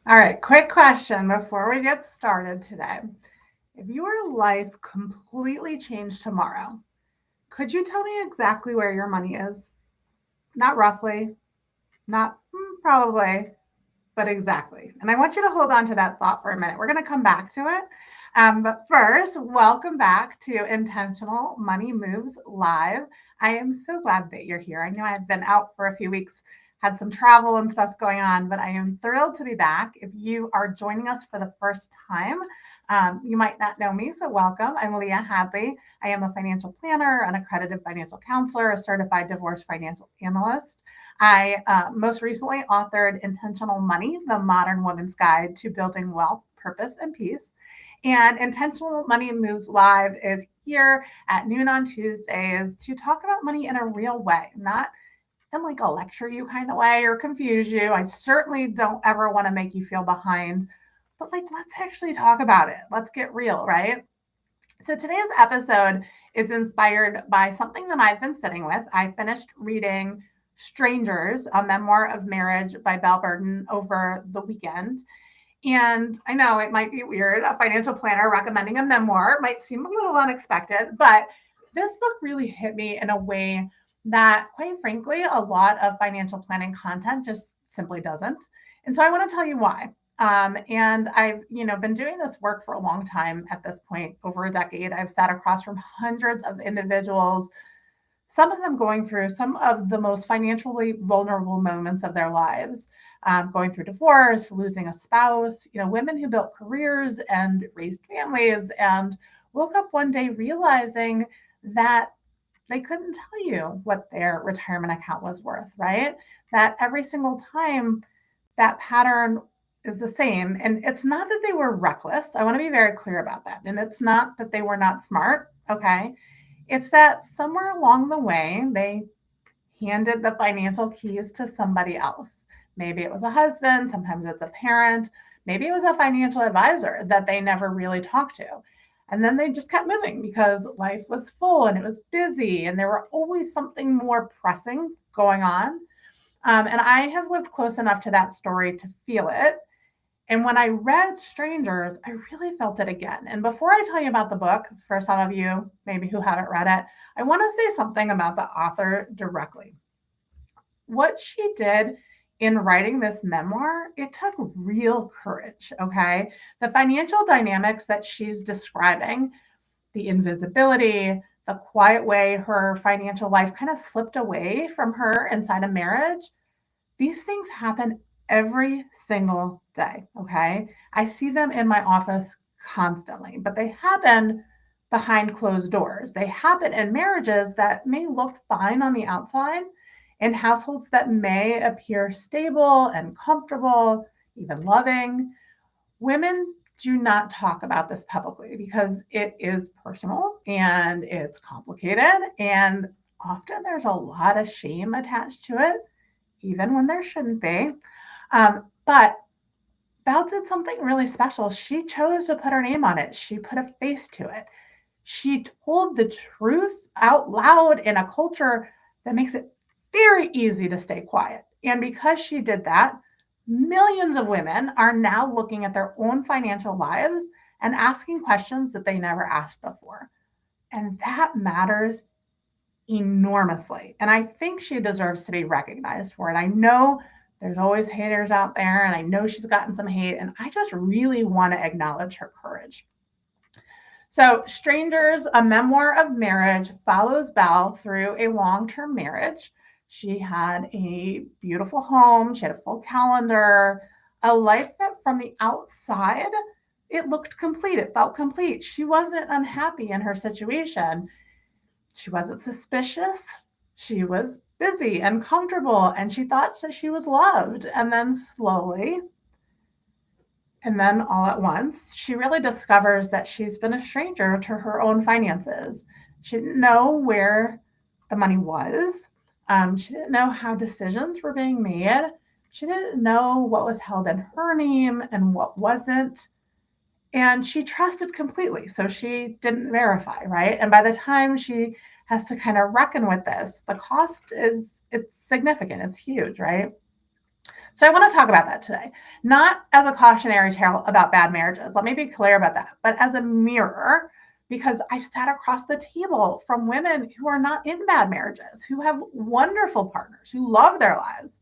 All right, quick question before we get started today. If your life completely changed tomorrow, could you tell me exactly where your money is? Not roughly, not probably, but exactly. And I want you to hold on to that thought for a minute. We're going to come back to it. But first, welcome back to Intentional Money Moves Live. I am so glad that you're here. I know I've been out for a few weeks, had some travel and stuff going on, but I am thrilled to be back. If you are joining us for the first time, you might not know me, so welcome. I'm Leah Hadley. I am a financial planner, an accredited financial counselor, a certified divorce financial analyst. I most recently authored Intentional Money, the Modern Woman's Guide to Building Wealth, Purpose, and Peace. And Intentional Money Moves Live is here at noon on Tuesdays to talk about money in a real way, not in like a lecture you kind of way or confuse you. I certainly don't ever want to make you feel behind, but like, let's actually talk about it. Let's get real, right? So today's episode is inspired by something that I've been sitting with. I finished reading Strangers, a Memoir of Marriage by Belle Burden over the weekend. And I know it might be weird. A financial planner recommending a memoir might seem a little unexpected, but this book really hit me in a way that, quite frankly, a lot of financial planning content just simply doesn't. And so I want to tell you why. And I've, been doing this work for a long time at this point, over a decade. I've sat across from hundreds of individuals, some of them going through some of the most financially vulnerable moments of their lives, going through divorce, losing a spouse, women who built careers and raised families and woke up one day realizing that they couldn't tell you what their retirement account was worth, right? That every single time that pattern is the same. And it's not that they were reckless. I want to be very clear about that. And it's not that they were not smart. Okay. It's that somewhere along the way, they handed the financial keys to somebody else. Maybe it was a husband, sometimes it's a parent, maybe it was a financial advisor that they never really talked to. And then they just kept moving because life was full and it was busy and there were always something more pressing going on. And I have lived close enough to that story to feel it. And when I read Strangers, I really felt it again. And before I tell you about the book, for some of you maybe who haven't read it, I want to say something about the author directly. What she did in writing this memoir, it took real courage, okay? The financial dynamics that she's describing, the invisibility, the quiet way her financial life kind of slipped away from her inside a marriage, these things happen every single day, okay? I see them in my office constantly, but they happen behind closed doors. They happen in marriages that may look fine on the outside, in households that may appear stable and comfortable, even loving. Women do not talk about this publicly because it is personal and it's complicated, and often there's a lot of shame attached to it, even when there shouldn't be. But Belle did something really special. She chose to put her name on it. She put a face to it. She told the truth out loud in a culture that makes it very easy to stay quiet. And because she did that, millions of women are now looking at their own financial lives and asking questions that they never asked before. And that matters enormously. And I think she deserves to be recognized for it. I know there's always haters out there, and I know she's gotten some hate, and I just really want to acknowledge her courage. So, Strangers, a Memoir of Marriage, follows Belle through a long term marriage. She had a beautiful home, she had a full calendar, a life that from the outside, it looked complete. It felt complete. She wasn't unhappy in her situation. She wasn't suspicious. She was busy and comfortable, and she thought that she was loved. And then slowly, and then all at once, she really discovers that she's been a stranger to her own finances. She didn't know where the money was. She didn't know how decisions were being made. She didn't know what was held in her name and what wasn't. And she trusted completely. So she didn't verify, right? And by the time she has to kind of reckon with this, the cost is it's significant. It's huge, right? So I want to talk about that today, not as a cautionary tale about bad marriages. Let me be clear about that, but as a mirror, because I've sat across the table from women who are not in bad marriages, who have wonderful partners, who love their lives,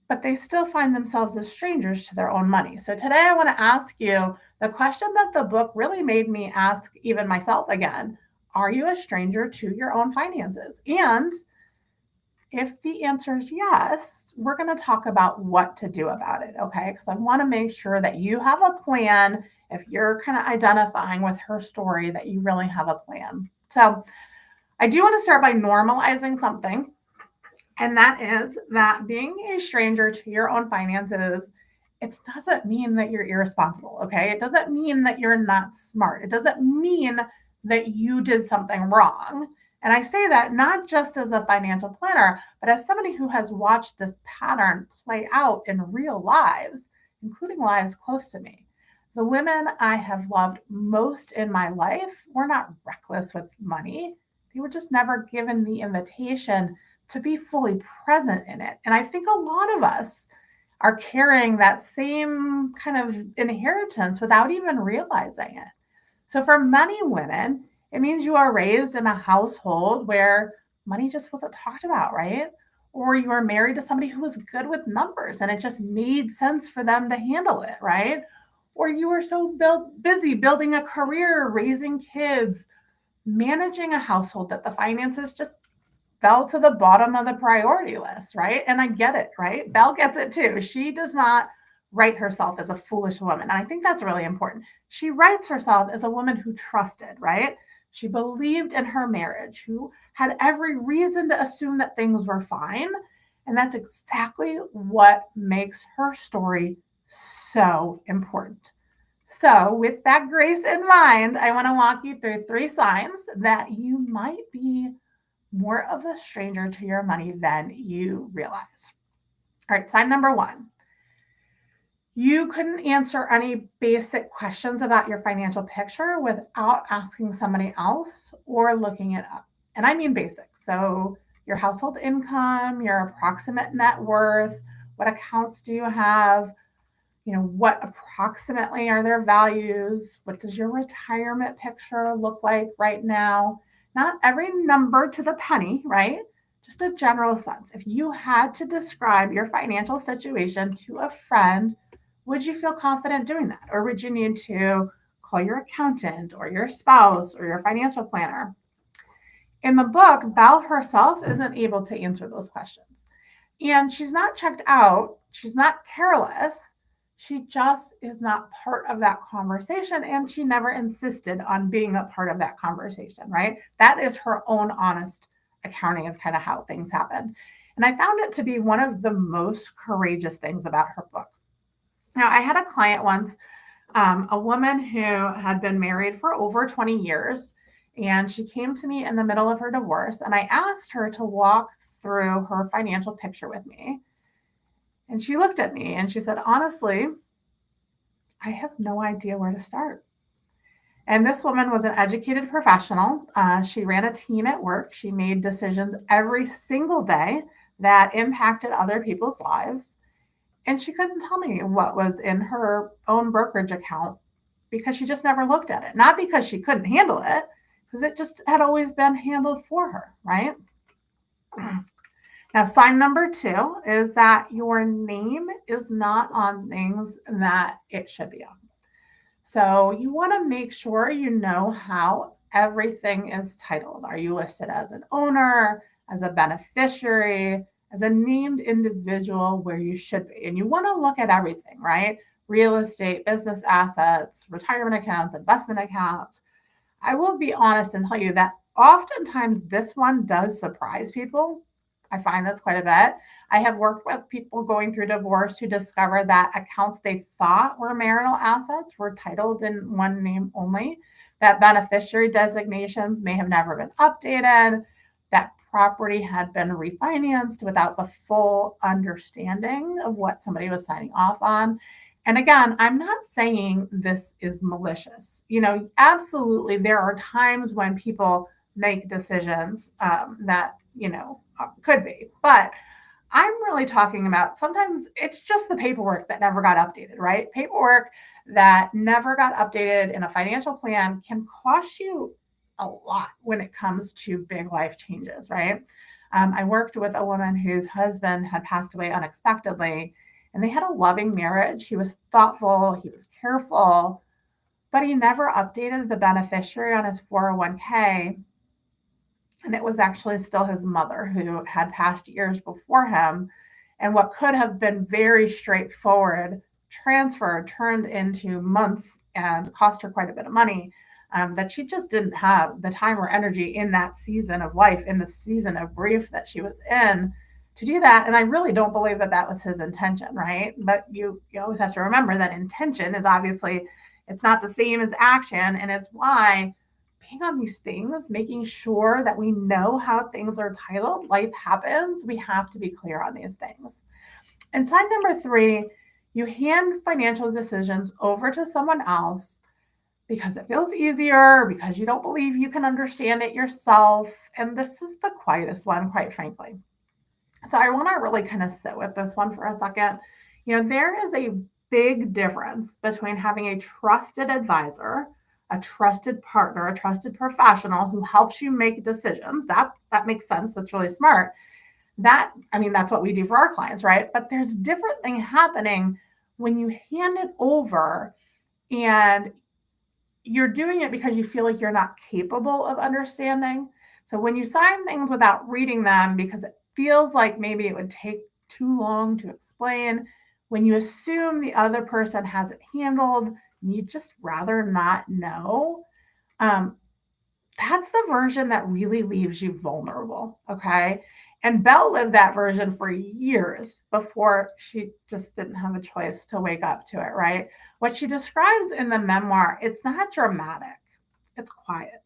but they still find themselves as strangers to their own money. So today I want to ask you the question that the book really made me ask even myself again. Are you a stranger to your own finances? And if the answer is yes, we're going to talk about what to do about it, okay? Because I want to make sure that you have a plan. If you're kind of identifying with her story, that you really have a plan. So I do want to start by normalizing something, and that is that being a stranger to your own finances, it doesn't mean that you're irresponsible, okay? It doesn't mean that you're not smart. It doesn't mean that you did something wrong. And I say that not just as a financial planner, but as somebody who has watched this pattern play out in real lives, including lives close to me. The women I have loved most in my life were not reckless with money. They were just never given the invitation to be fully present in it. And I think a lot of us are carrying that same kind of inheritance without even realizing it. So for many women, it means you are raised in a household where money just wasn't talked about, right? Or you are married to somebody who was good with numbers and it just made sense for them to handle it, right? Or you were so busy building a career, raising kids, managing a household that the finances just fell to the bottom of the priority list, right? And I get it, right? Belle gets it too. She does not write herself as a foolish woman. And I think that's really important. She writes herself as a woman who trusted, right? She believed in her marriage, who had every reason to assume that things were fine. And that's exactly what makes her story so important. So, with that grace in mind, I want to walk you through 3 signs that you might be more of a stranger to your money than you realize. All right, sign number 1. You couldn't answer any basic questions about your financial picture without asking somebody else or looking it up. And I mean basic. So, your household income, your approximate net worth, what accounts do you have? What approximately are their values? What does your retirement picture look like right now? Not every number to the penny, right? Just a general sense. If you had to describe your financial situation to a friend, would you feel confident doing that? Or would you need to call your accountant or your spouse or your financial planner? In the book, Belle herself isn't able to answer those questions. And she's not checked out, she's not careless. She just is not part of that conversation. And she never insisted on being a part of that conversation, right? That is her own honest accounting of kind of how things happened. And I found it to be one of the most courageous things about her book. Now, I had a client once, a woman who had been married for over 20 years. And she came to me in the middle of her divorce. And I asked her to walk through her financial picture with me. And she looked at me and she said, honestly, I have no idea where to start. And this woman was an educated professional. She ran a team at work. She made decisions every single day that impacted other people's lives. And she couldn't tell me what was in her own brokerage account because she just never looked at it. Not because she couldn't handle it, because it just had always been handled for her, right? Now, sign number 2 is that your name is not on things that it should be on. So you want to make sure you know how everything is titled. Are you listed as an owner, as a beneficiary, as a named individual where you should be? And you want to look at everything, right? Real estate, business assets, retirement accounts, investment accounts. I will be honest and tell you that oftentimes this one does surprise people. I find this quite a bit. I have worked with people going through divorce who discover that accounts they thought were marital assets were titled in one name only, that beneficiary designations may have never been updated, that property had been refinanced without the full understanding of what somebody was signing off on. And again, I'm not saying this is malicious. Absolutely, there are times when people make decisions that, could be. But I'm really talking about sometimes it's just the paperwork that never got updated, right? Paperwork that never got updated in a financial plan can cost you a lot when it comes to big life changes, right? I worked with a woman whose husband had passed away unexpectedly, and they had a loving marriage. He was thoughtful, he was careful, but he never updated the beneficiary on his 401k. And it was actually still his mother who had passed years before him. And what could have been very straightforward transfer turned into months and cost her quite a bit of money, that she just didn't have the time or energy in that season of life, in the season of grief that she was in, to do that. And I really don't believe that that was his intention, right? But you always have to remember that intention is obviously, it's not the same as action, and it's why being on these things, making sure that we know how things are titled, life happens, we have to be clear on these things. And sign number 3, you hand financial decisions over to someone else because it feels easier, because you don't believe you can understand it yourself. And this is the quietest one, quite frankly. So I want to really kind of sit with this one for a second. There is a big difference between having a trusted advisor, a trusted partner, a trusted professional who helps you make decisions. That makes sense. That's really smart. That's what we do for our clients, right? But there's different thing happening when you hand it over and you're doing it because you feel like you're not capable of understanding. So when you sign things without reading them because it feels like maybe it would take too long to explain, when you assume the other person has it handled, you just rather not know, that's the version that really leaves you vulnerable, okay? And Belle lived that version for years before she just didn't have a choice to wake up to it, right? What she describes in the memoir, it's not dramatic, it's quiet.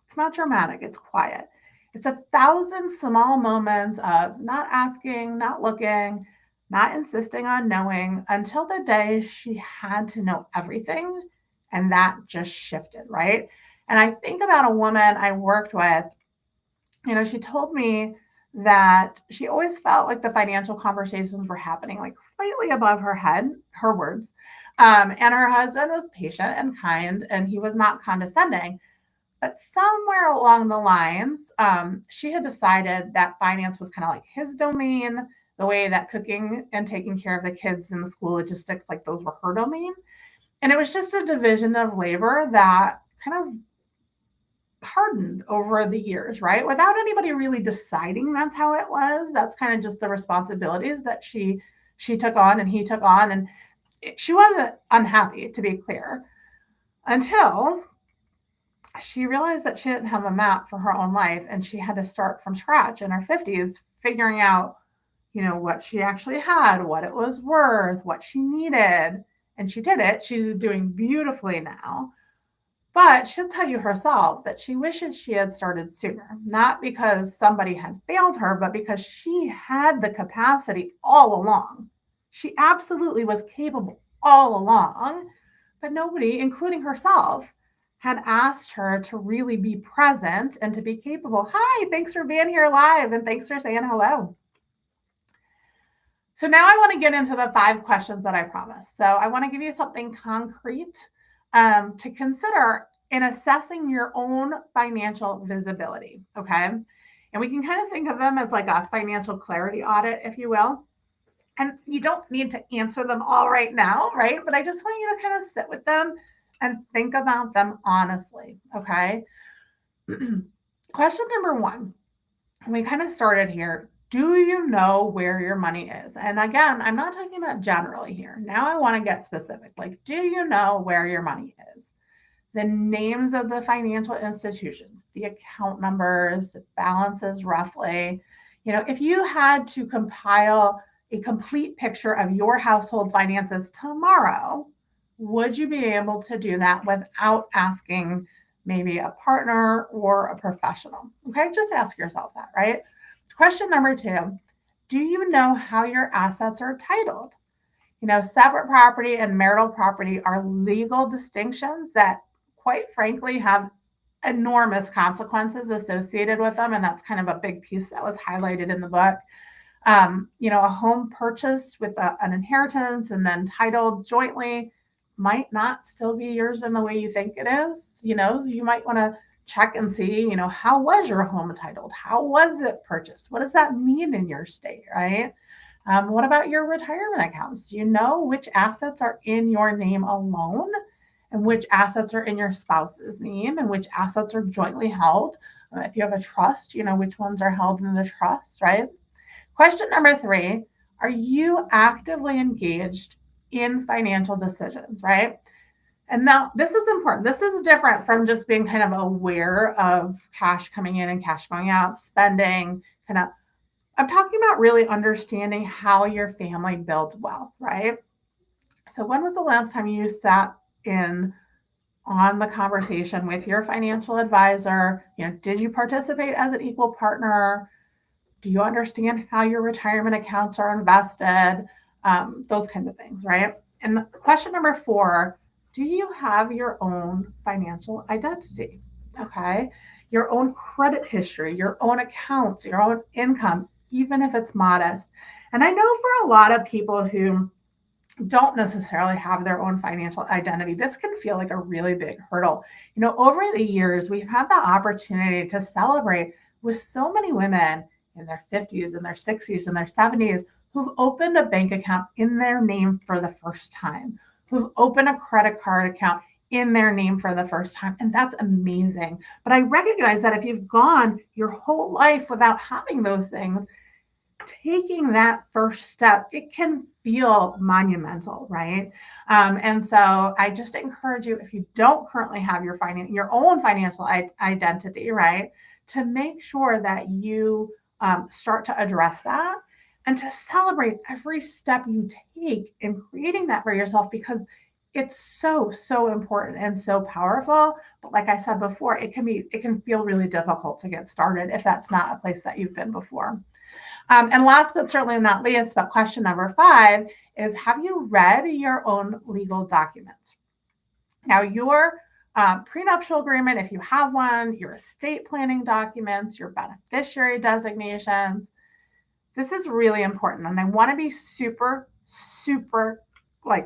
It's not dramatic, it's quiet. It's 1,000 small moments of not asking, not looking, not insisting on knowing until the day she had to know everything. And that just shifted, right? And I think about a woman I worked with, she told me that she always felt like the financial conversations were happening like slightly above her head, her words. And her husband was patient and kind, and he was not condescending. But somewhere along the lines, she had decided that finance was kind of like his domain, the way that cooking and taking care of the kids in the school logistics, like those were her domain. And it was just a division of labor that kind of hardened over the years, right? Without anybody really deciding that's how it was. That's kind of just the responsibilities that she took on and he took on. And she wasn't unhappy, to be clear, until she realized that she didn't have a map for her own life and she had to start from scratch in her 50s, figuring out, what she actually had, what it was worth, what she needed. And she did it. She's doing beautifully now. But she'll tell you herself that she wishes she had started sooner, not because somebody had failed her, but because she had the capacity all along. She absolutely was capable all along, but nobody, including herself, had asked her to really be present and to be capable. Hi, thanks for being here live and thanks for saying hello. So now I want to get into the 5 questions that I promised. So I want to give you something concrete to consider in assessing your own financial visibility, okay? And we can kind of think of them as like a financial clarity audit, if you will. And you don't need to answer them all right now, right? But I just want you to kind of sit with them and think about them honestly, okay? Question number 1, and we kind of started here. Do you know where your money is? And again, I'm not talking about generally here. Now I want to get specific. Like, do you know where your money is? The names of the financial institutions, the account numbers, the balances roughly. If you had to compile a complete picture of your household finances tomorrow, would you be able to do that without asking maybe a partner or a professional? Okay, just ask yourself that, right? Question number 2, do you know how your assets are titled? Separate property and marital property are legal distinctions that, quite frankly, have enormous consequences associated with them. And that's kind of a big piece that was highlighted in the book. A home purchased with an inheritance and then titled jointly might not still be yours in the way you think it is. You might want to check and see, how was your home titled? How was it purchased? What does that mean in your state, right? What about your retirement accounts? Do you know which assets are in your name alone and which assets are in your spouse's name and which assets are jointly held? If you have a trust, which ones are held in the trust, right? Question number 3, are you actively engaged in financial decisions, right? And now this is important. This is different from just being kind of aware of cash coming in and cash going out, spending, I'm talking about really understanding how your family builds wealth, right? So when was the last time you sat in on the conversation with your financial advisor? Did you participate as an equal partner? Do you understand how your retirement accounts are invested? Those kinds of things, right? And question number 4, do you have your own financial identity? Okay. Your own credit history, your own accounts, your own income, even if it's modest. And I know for a lot of people who don't necessarily have their own financial identity, this can feel like a really big hurdle. Over the years, we've had the opportunity to celebrate with so many women in their 50s and their 60s and their 70s who've opened a bank account in their name for the first time, who've opened a credit card account in their name for the first time. And that's amazing. But I recognize that if you've gone your whole life without having those things, taking that first step, it can feel monumental, right? And so I just encourage you, if you don't currently have your own financial identity, right, to make sure that you start to address that and to celebrate every step you take in creating that for yourself, because it's so, so important and so powerful. But like I said before, it can feel really difficult to get started if that's not a place that you've been before. And last but certainly not least, but question number 5 is, have you read your own legal documents? Now, your prenuptial agreement, if you have one, your estate planning documents, your beneficiary designations, this is really important. And I want to be super, super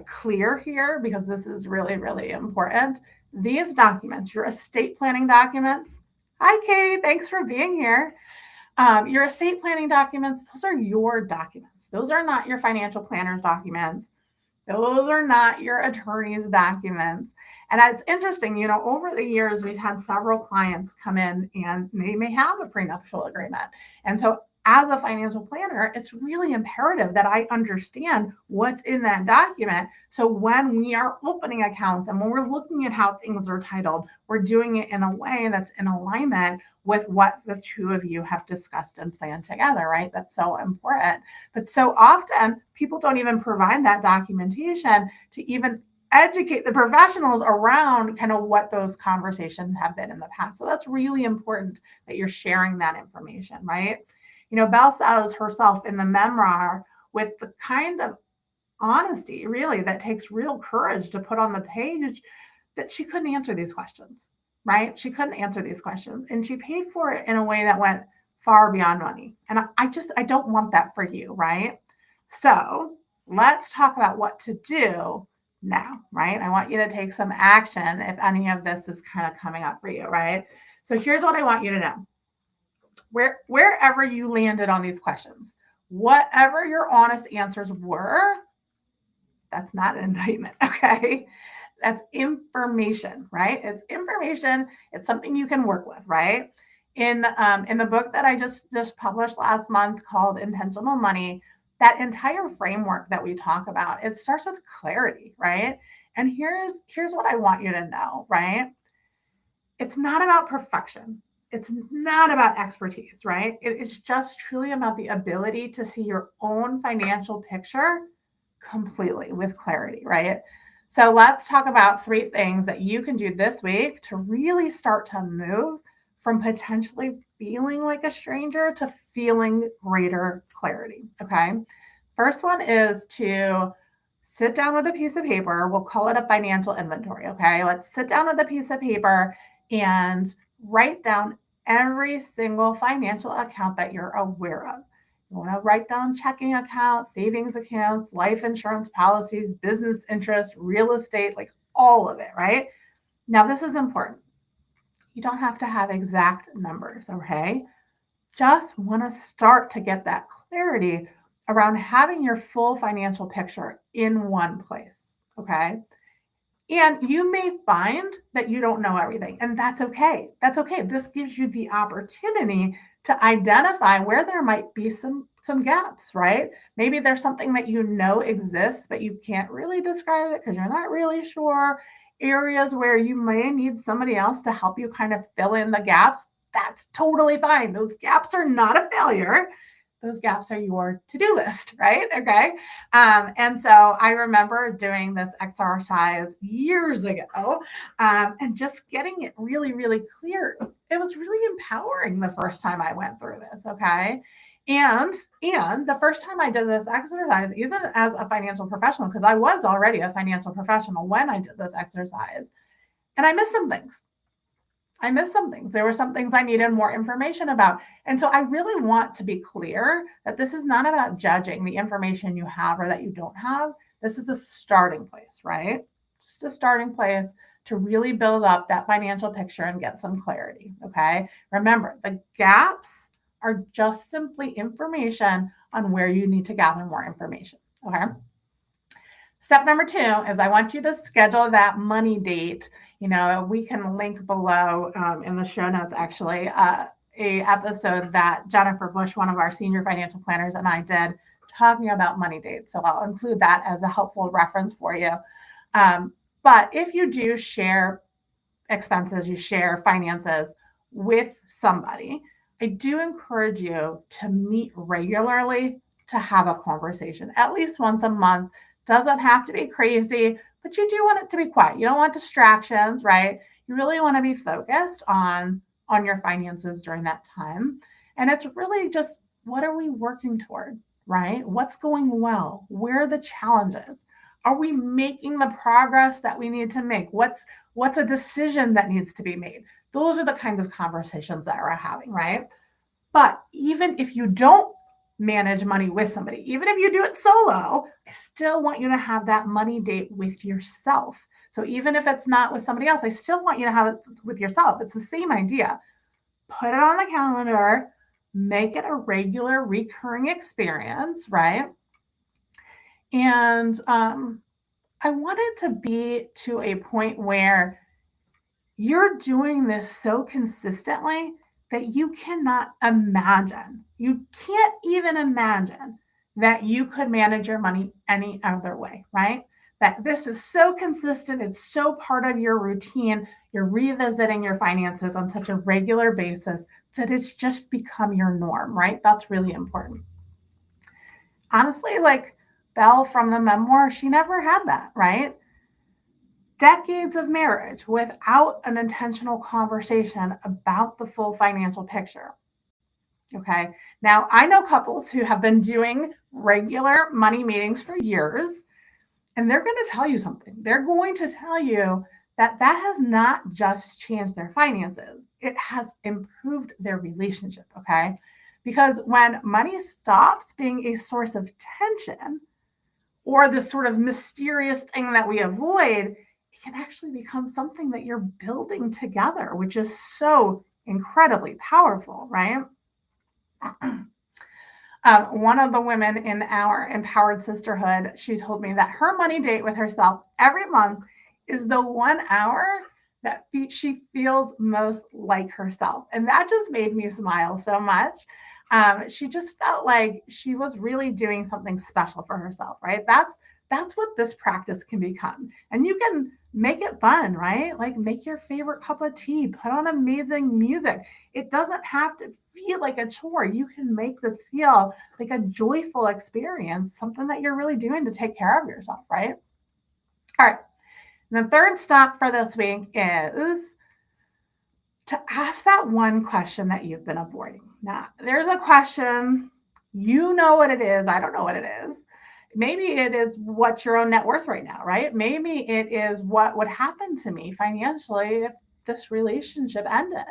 clear here, because this is really, really important. These documents, your estate planning documents. Hi, Katie. Thanks for being here. Your estate planning documents, those are your documents. Those are not your financial planner's documents. Those are not your attorney's documents. And it's interesting, over the years, we've had several clients come in and they may have a prenuptial agreement. And so as a financial planner, it's really imperative that I understand what's in that document. So when we are opening accounts and when we're looking at how things are titled, we're doing it in a way that's in alignment with what the two of you have discussed and planned together, right? That's so important. But so often people don't even provide that documentation to even educate the professionals around kind of what those conversations have been in the past. So that's really important that you're sharing that information, right? Belle says herself in the memoir, with the kind of honesty, really, that takes real courage to put on the page, that she couldn't answer these questions, right? She couldn't answer these questions. And she paid for it in a way that went far beyond money. And I don't want that for you, right? So let's talk about what to do now, right? I want you to take some action if any of this is kind of coming up for you, right? So here's what I want you to know. Wherever you landed on these questions, whatever your honest answers were, that's not an indictment, okay? That's information, right? It's information. It's something you can work with, right? In the book that I just published last month called Intentional Money, that entire framework that we talk about, it starts with clarity, right? And here's what I want you to know, right? It's not about perfection. It's not about expertise, right? It is just truly about the ability to see your own financial picture completely with clarity, right? So let's talk about 3 things that you can do this week to really start to move from potentially feeling like a stranger to feeling greater clarity, okay? First one is to sit down with a piece of paper. We'll call it a financial inventory, okay? Let's sit down with a piece of paper and write down every single financial account that you're aware of. You want to write down checking accounts, savings accounts, life insurance policies, business interests, real estate, like all of it, right? Now, this is important. You don't have to have exact numbers, okay? Just want to start to get that clarity around having your full financial picture in one place, okay? And you may find that you don't know everything, and that's okay. That's okay. This gives you the opportunity to identify where there might be some gaps, right? Maybe there's something that you know exists, but you can't really describe it because you're not really sure. Areas where you may need somebody else to help you kind of fill in the gaps, that's totally fine. Those gaps are not a failure. Those gaps are your to-do list, right? Okay. And so I remember doing this exercise years ago, and just getting it really, really clear. It was really empowering the first time I went through this. Okay. And the first time I did this exercise, even as a financial professional, because I was already a financial professional when I did this exercise, and I missed some things. There were some things I needed more information about. And so I really want to be clear that this is not about judging the information you have or that you don't have. This is a starting place, right? Just a starting place to really build up that financial picture and get some clarity. Okay. Remember, the gaps are just simply information on where you need to gather more information. Okay. Step number 2 is I want you to schedule that money date. We can link below in the show notes, actually, a episode that Jennifer Bush, one of our senior financial planners, and I did talking about money dates. So I'll include that as a helpful reference for you. But if you do share expenses, you share finances with somebody, I do encourage you to meet regularly to have a conversation, at least once a month. Doesn't have to be crazy, but you do want it to be quiet. You don't want distractions, right? You really want to be focused on your finances during that time. And it's really just, what are we working toward, right? What's going well? Where are the challenges? Are we making the progress that we need to make? What's a decision that needs to be made? Those are the kinds of conversations that we're having, right? But even if you don't manage money with somebody, even if you do it solo, I still want you to have that money date with yourself. So even if it's not with somebody else, I still want you to have it with yourself. It's the same idea. Put it on the calendar, make it a regular, recurring experience, right? And I want it to be to a point where you're doing this so consistently that you cannot imagine, you can't even imagine that you could manage your money any other way, right? That this is so consistent, it's so part of your routine, you're revisiting your finances on such a regular basis that it's just become your norm, right? That's really important. Honestly, like Belle from the memoir, she never had that, right? Decades of marriage without an intentional conversation about the full financial picture. Okay. Now, I know couples who have been doing regular money meetings for years, and they're going to tell you something. They're going to tell you that has not just changed their finances, it has improved their relationship. Okay. Because when money stops being a source of tension or this sort of mysterious thing that we avoid, it can actually become something that you're building together, which is so incredibly powerful, right? One of the women in our Empowered Sisterhood, she told me that her money date with herself every month is the 1 hour that she feels most like herself. And that just made me smile so much. She just felt like she was really doing something special for herself, right? That's what this practice can become. And you can make it fun, right? Like make your favorite cup of tea, put on amazing music. It doesn't have to feel like a chore. You can make this feel like a joyful experience, something that you're really doing to take care of yourself, right? All right. And the third stop for this week is to ask that one question that you've been avoiding. Now, there's a question, you know what it is. I don't know what it is. Maybe it is what's your own net worth right now, right? Maybe it is what would happen to me financially if this relationship ended.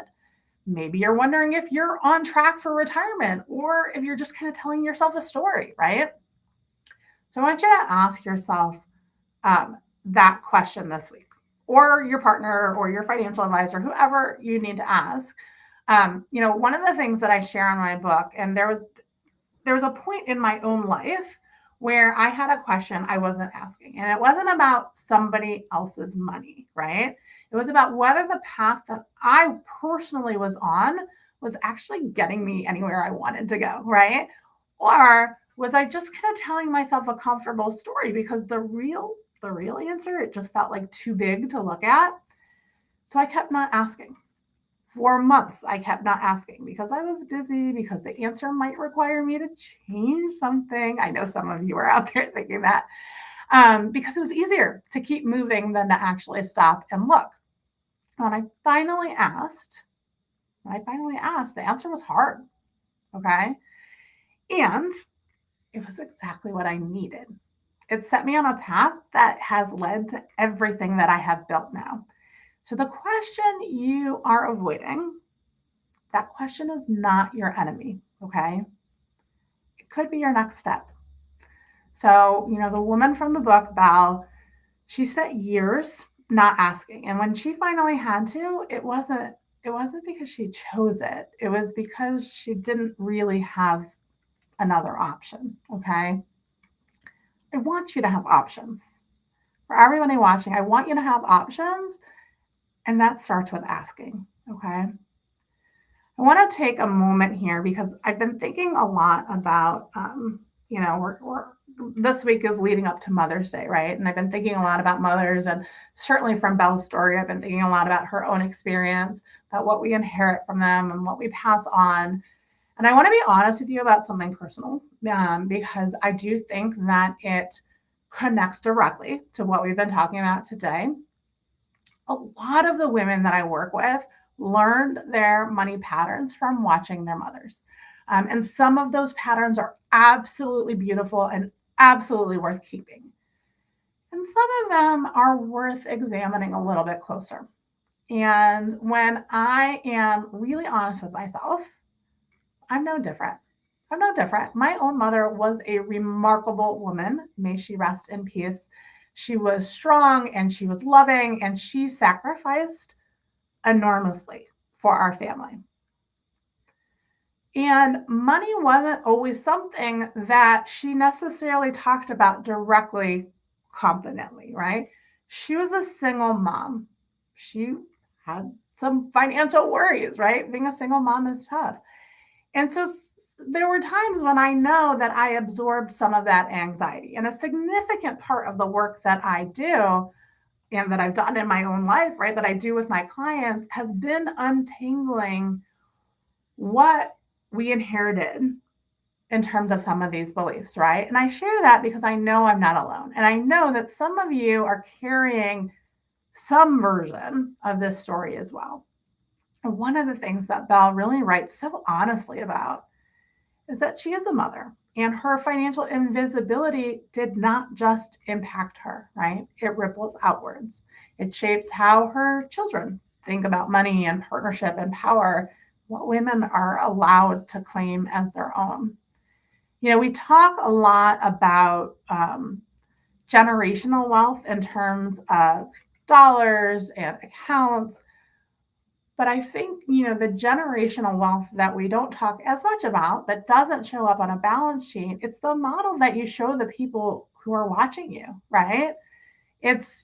Maybe you're wondering if you're on track for retirement or if you're just kind of telling yourself a story, right? So I want you to ask yourself that question this week, or your partner or your financial advisor, whoever you need to ask. One of the things that I share in my book, and there was a point in my own life where I had a question I wasn't asking, and it wasn't about somebody else's money, right? It was about whether the path that I personally was on was actually getting me anywhere I wanted to go, right? Or was I just kind of telling myself a comfortable story because the real answer, it just felt like too big to look at. So I kept not asking. For months, I kept not asking because I was busy, because the answer might require me to change something. I know some of you are out there thinking that, because it was easier to keep moving than to actually stop and look. When I finally asked, the answer was hard. Okay. And it was exactly what I needed. It set me on a path that has led to everything that I have built now. So the question you are avoiding, that question is not your enemy, okay? It could be your next step. So, the woman from the book, Belle, she spent years not asking. And when she finally had to, it wasn't because she chose it. It was because she didn't really have another option, okay? I want you to have options. For everybody watching, I want you to have options, and that starts with asking, okay? I want to take a moment here because I've been thinking a lot about, we're this week is leading up to Mother's Day, right? And I've been thinking a lot about mothers, and certainly from Belle's story, I've been thinking a lot about her own experience, about what we inherit from them and what we pass on. And I want to be honest with you about something personal, because I do think that it connects directly to what we've been talking about today. A lot of the women that I work with learned their money patterns from watching their mothers. And some of those patterns are absolutely beautiful and absolutely worth keeping. And some of them are worth examining a little bit closer. And when I am really honest with myself, I'm no different. I'm no different. My own mother was a remarkable woman. May she rest in peace. She was strong and she was loving, and she sacrificed enormously for our family. And money wasn't always something that she necessarily talked about directly, confidently, right? She was a single mom. She had some financial worries, right? Being a single mom is tough. And so there were times when I know that I absorbed some of that anxiety. And a significant part of the work that I do and that I've done in my own life, right, that I do with my clients has been untangling what we inherited in terms of some of these beliefs, right? And I share that because I know I'm not alone. And I know that some of you are carrying some version of this story as well. And one of the things that Belle really writes so honestly about is that she is a mother, and her financial invisibility did not just impact her, right? It ripples outwards. It shapes how her children think about money and partnership and power, what women are allowed to claim as their own. We talk a lot about generational wealth in terms of dollars and accounts. But I think, the generational wealth that we don't talk as much about, that doesn't show up on a balance sheet, it's the model that you show the people who are watching you, right? It's,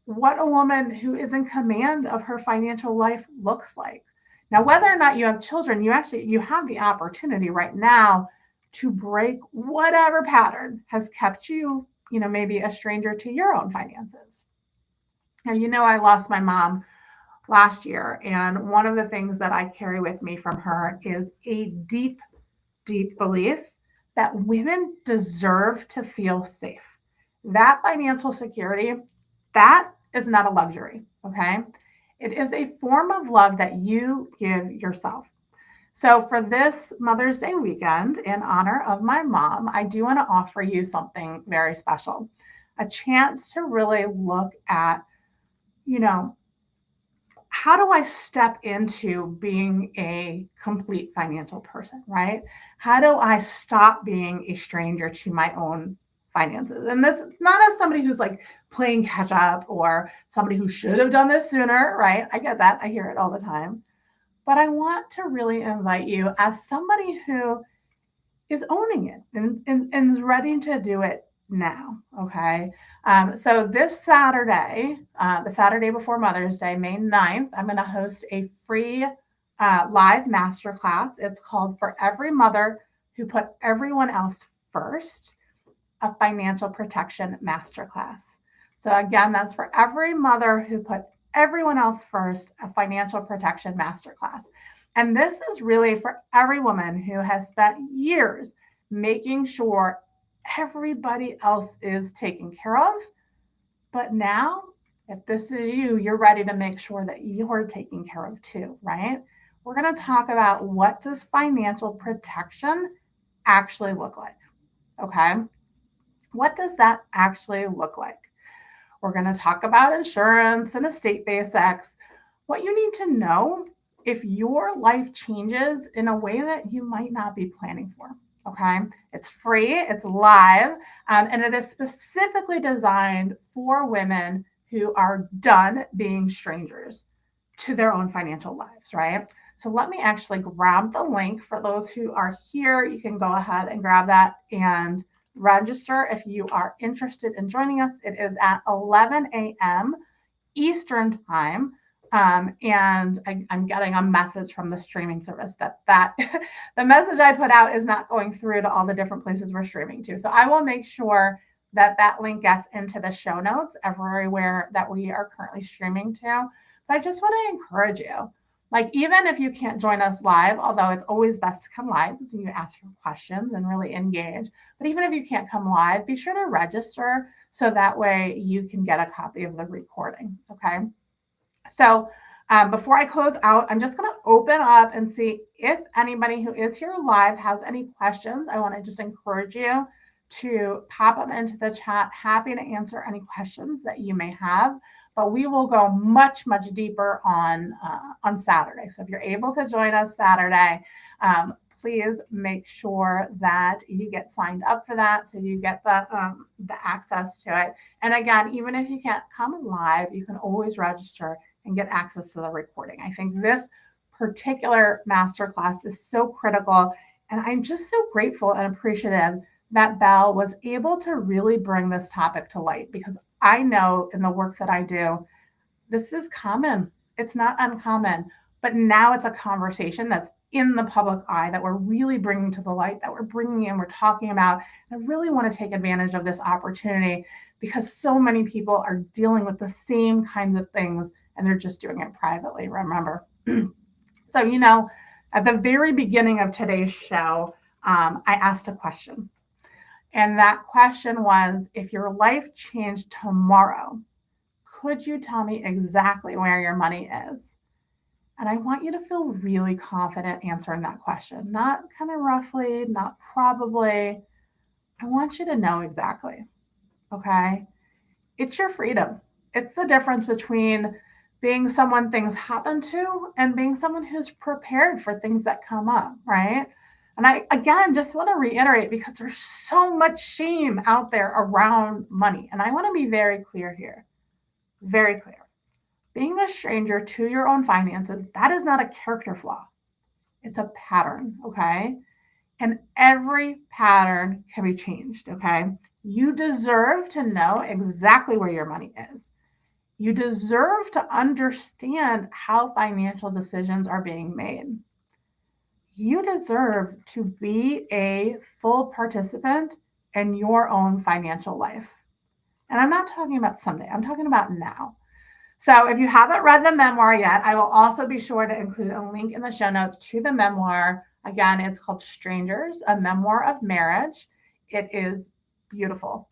what a woman who is in command of her financial life looks like. Now, whether or not you have children, you have the opportunity right now to break whatever pattern has kept you, maybe a stranger to your own finances. Now, I lost my mom last year. And one of the things that I carry with me from her is a deep, deep belief that women deserve to feel safe. That financial security, that is not a luxury, okay? It is a form of love that you give yourself. So for this Mother's Day weekend, in honor of my mom, I do want to offer you something very special, a chance to really look at, how do I step into being a complete financial person, right? How do I stop being a stranger to my own finances? And this, not as somebody who's like playing catch up or somebody who should have done this sooner, right? I get that. I hear it all the time. But I want to really invite you as somebody who is owning it and is ready to do it now. Okay. So this Saturday, the Saturday before Mother's Day, May 9th, I'm going to host a free live masterclass. It's called For Every Mother Who Put Everyone Else First, a Financial Protection Masterclass. So again, that's for every mother who put everyone else first, a financial protection masterclass. And this is really for every woman who has spent years making sure everybody else is taken care of. But now, if this is you, you're ready to make sure that you're taken care of too, right? We're going to talk about what does financial protection actually look like, okay? What does that actually look like? We're going to talk about insurance and estate basics, what you need to know if your life changes in a way that you might not be planning for. Okay. It's free, it's live, and it is specifically designed for women who are done being strangers to their own financial lives, right? So let me actually grab the link for those who are here. You can go ahead and grab that and register if you are interested in joining us. It is at 11 a.m. Eastern time. And I'm getting a message from the streaming service that the message I put out is not going through to all the different places we're streaming to. So I will make sure that link gets into the show notes everywhere that we are currently streaming to. But I just want to encourage you, like, even if you can't join us live, although it's always best to come live so you ask your questions and really engage. But even if you can't come live, be sure to register so that way you can get a copy of the recording. Okay. So before I close out, I'm just going to open up and see if anybody who is here live has any questions. I want to just encourage you to pop them into the chat. Happy to answer any questions that you may have, but we will go much, much deeper on Saturday. So if you're able to join us Saturday, please make sure that you get signed up for that so you get the access to it. And again, even if you can't come live, you can always register and get access to the recording. I think this particular masterclass is so critical. And I'm just so grateful and appreciative that Belle was able to really bring this topic to light, because I know in the work that I do, this is common. It's not uncommon, but now it's a conversation that's in the public eye that we're really bringing to the light, that we're bringing in, we're talking about. And I really want to take advantage of this opportunity because so many people are dealing with the same kinds of things and they're just doing it privately, remember. So, at the very beginning of today's show, I asked a question. And that question was, if your life changed tomorrow, could you tell me exactly where your money is? And I want you to feel really confident answering that question, not kind of roughly, not probably. I want you to know exactly, okay? It's your freedom. It's the difference between being someone things happen to and being someone who's prepared for things that come up, right? And I, again, just want to reiterate, because there's so much shame out there around money. And I want to be very clear here, very clear. Being a stranger to your own finances, that is not a character flaw. It's a pattern, okay? And every pattern can be changed, okay? You deserve to know exactly where your money is. You deserve to understand how financial decisions are being made. You deserve to be a full participant in your own financial life. And I'm not talking about someday, I'm talking about now. So if you haven't read the memoir yet, I will also be sure to include a link in the show notes to the memoir. Again, it's called Strangers, a Memoir of Marriage. It is beautiful.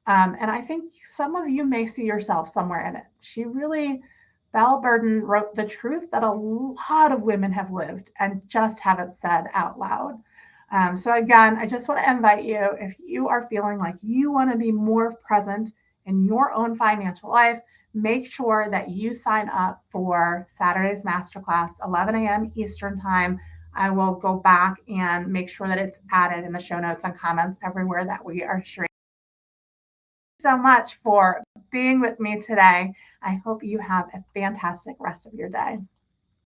And I think some of you may see yourself somewhere in it. Belle Burden wrote the truth that a lot of women have lived and just haven't said out loud. So again, I just want to invite you, if you are feeling like you want to be more present in your own financial life, make sure that you sign up for Saturday's Masterclass, 11 a.m. Eastern Time. I will go back and make sure that it's added in the show notes and comments everywhere that we are sharing. So much for being with me today. I hope you have a fantastic rest of your day.